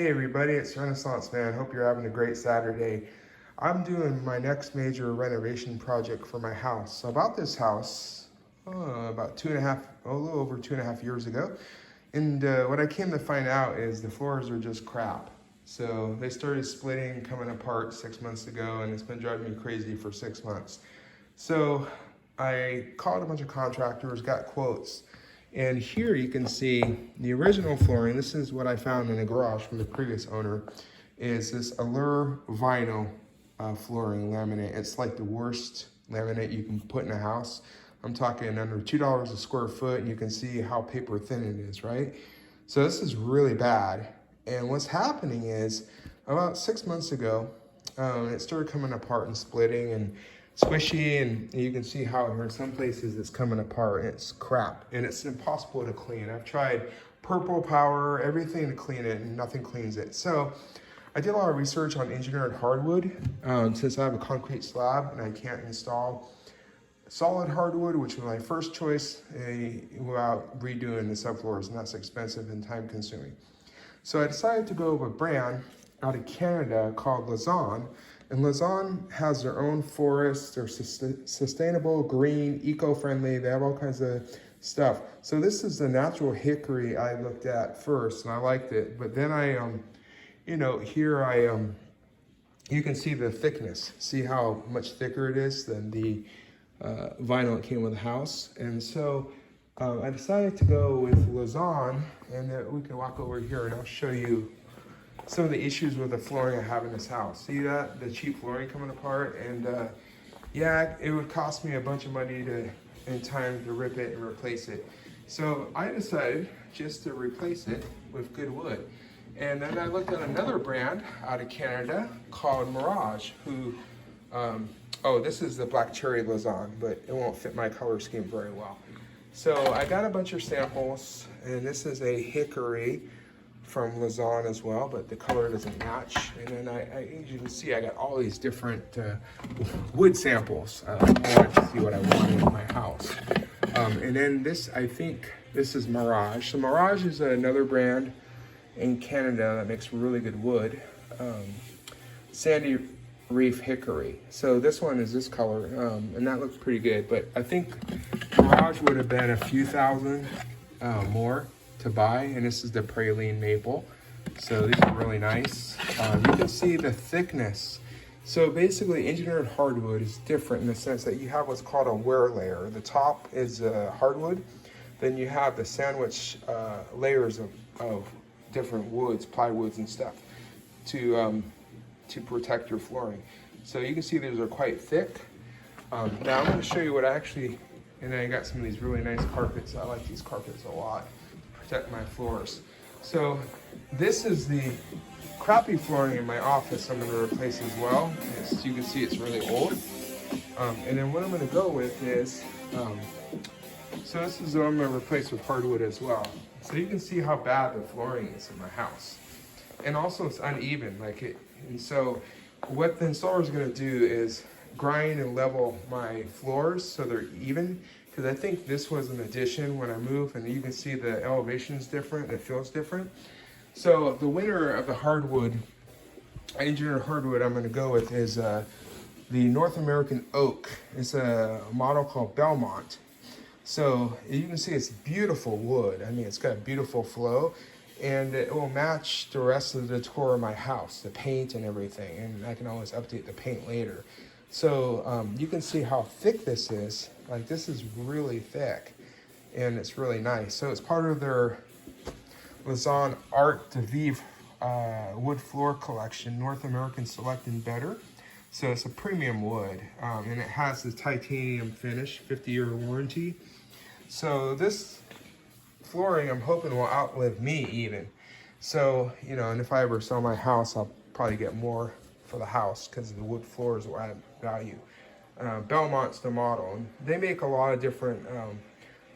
Hey everybody, it's Renaissance Man. Hope you're having a great Saturday. I'm doing my next major renovation project for my house. So I bought this house about a little over 2.5 years ago. And what I came to find out is the floors are just crap. So they started splitting, coming apart 6 months ago, and it's been driving me crazy for 6 months. So I called a bunch of contractors, got quotes. And here you can see the original flooring. This is what I found in the garage from the previous owner, is this Allure vinyl flooring laminate. It's like the worst laminate you can put in a house. I'm talking under $2 a square foot, and you can see how paper thin it is, right? So this is really bad. And what's happening is about 6 months ago, it started coming apart and splitting and squishy, and you can see how in some places it's coming apart and it's crap and it's impossible to clean. I've tried purple power, everything to clean it, and nothing cleans it. So I did a lot of research on engineered hardwood since I have a concrete slab and I can't install solid hardwood, which was my first choice, without redoing the subfloors, and that's expensive and time consuming. So I decided to go with a brand out of Canada called Allure. And Allure has their own forests. They're sustainable, green, eco-friendly. They have all kinds of stuff. So this is the natural hickory I looked at first, and I liked it. But then you can see the thickness. See how much thicker it is than the vinyl that came with the house. And so I decided to go with Allure, and we can walk over here and I'll show you some of the issues with the flooring I have in this house. See that? The cheap flooring coming apart, and yeah, it would cost me a bunch of money and time to rip it and replace it. So I decided just to replace it with good wood. And then I looked at another brand out of Canada called Mirage, who, this is the black cherry Allure, but it won't fit my color scheme very well. So I got a bunch of samples, and this is a hickory from Allure as well, but the color doesn't match. And then as you can see, I got all these different wood samples. I wanted to see what I wanted in my house. And then this, I think this is Mirage. So Mirage is another brand in Canada that makes really good wood. Sandy Reef Hickory. So this one is this color, and that looks pretty good. But I think Mirage would have been a few thousand more to buy, and this is the praline maple. So these are really nice. You can see the thickness. So basically engineered hardwood is different in the sense that you have what's called a wear layer. The top is hardwood, then you have the sandwich layers of different woods, plywoods and stuff to protect your flooring. So you can see these are quite thick. Now I'm going to show you what I actually, and then I got some of these really nice carpets. I like these carpets a lot. Protect my floors. So this is the crappy flooring in my office I'm going to replace as well. You can see it's really old. And then what I'm going to go with is, so this is what I'm going to replace with hardwood as well. So you can see how bad the flooring is in my house. And also it's uneven, and so what the installer is going to do is grind and level my floors so they're even. Because I think this was an addition when I moved, and you can see the elevation is different, it feels different. So the winner of the hardwood, engineered hardwood I'm going to go with is the North American oak. It's a model called Belmont. So you can see it's beautiful wood. I mean, it's got a beautiful flow, and it will match the rest of the decor of my house, the paint and everything, and I can always update the paint later. So you can see how thick this is. Like, this is really thick, and it's really nice. So it's part of their Allure Art de Vivre wood floor collection, North American Select and Better. So it's a premium wood, and it has the titanium finish, 50-year warranty. So this flooring, I'm hoping, will outlive me even. So, and if I ever sell my house, I'll probably get more for the house because the wood floors will add value. Belmont's the model, and they make a lot of different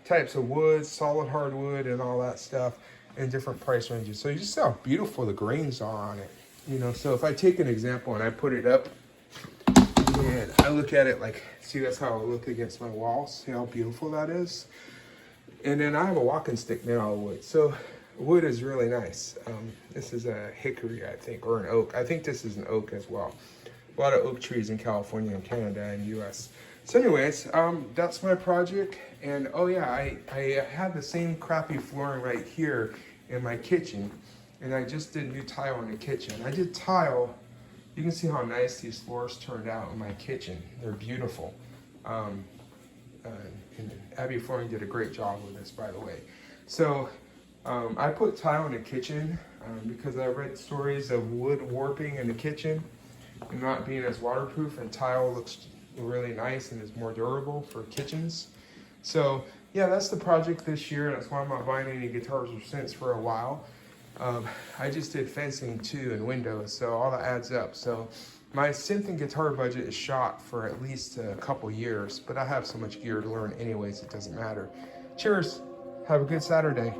types of wood, solid hardwood and all that stuff in different price ranges. So you just see how beautiful the grains are on it. So if I take an example and I put it up and I look at it, see, that's how it look against my walls. See how beautiful that is? And then I have a walking stick made out of wood. So wood is really nice. This is a hickory, I think, or an oak. I think this is an oak as well. A lot of oak trees in California and Canada and US. So anyways, that's my project. And oh yeah, I had the same crappy flooring right here in my kitchen. And I just did new tile in the kitchen. I did tile. You can see how nice these floors turned out in my kitchen. They're beautiful. And Abby Flooring did a great job with this, by the way. So I put tile in the kitchen because I read stories of wood warping in the kitchen and not being as waterproof, and tile looks really nice and is more durable for kitchens. So yeah, that's the project this year. That's why I'm not buying any guitars or synths for a while. I just did fencing too and windows, so all that adds up. So my synth and guitar budget is shot for at least a couple years, but I have so much gear to learn anyways, it doesn't matter. Cheers, have a good Saturday.